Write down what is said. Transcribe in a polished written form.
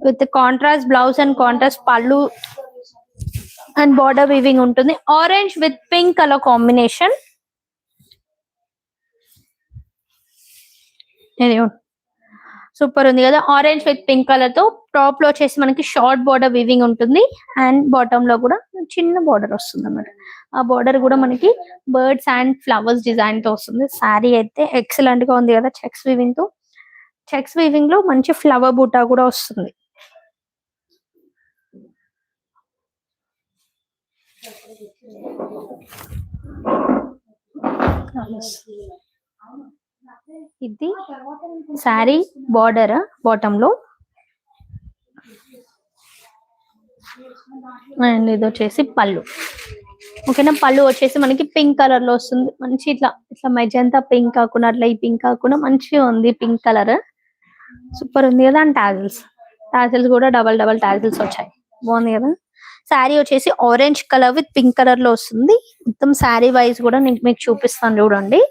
With contrast blouse and contrast పళ్ళు and border weaving ఉంటుంది. Orange with pink colour combination. Super ఉంది కదా, orange with pink colour తో. Top లో వచ్చేసి మనకి షార్ట్ బార్డర్ వీవింగ్ ఉంటుంది అండ్ బాటమ్ లో కూడా చిన్న బార్డర్ వస్తుంది అన్నమాట. ఆ బార్డర్ కూడా మనకి బర్డ్స్ అండ్ ఫ్లవర్స్ డిజైన్ తో వస్తుంది. శారీ అయితే ఎక్సలెంట్ గా ఉంది కదా, చెక్స్ వీవింగ్ తో. చెక్స్ వీవింగ్ లో మంచి ఫ్లవర్ బూటా కూడా వస్తుంది. ఇది శారీ బార్డర్ బాటమ్ లో అండ్ ఇది వచ్చేసి పళ్ళు. ఓకేనా, పళ్ళు వచ్చేసి మనకి పింక్ కలర్ లో వస్తుంది. మంచి ఇట్లా ఇట్లా మెజంతా పింక్ కాకుండా అట్లా ఈ పింక్ కాకుండా మంచిగా ఉంది పింక్ కలర్. సూపర్ ఉంది కదా. అండ్ టాజిల్స్ కూడా డబల్ డబల్ టాజిల్స్ వచ్చాయి. బాగుంది కదా. శారీ వచ్చేసి orange colour with pink colour లో వస్తుంది. మొత్తం శారీ వైజ్ కూడా నేను మీకు చూపిస్తాను చూడండి.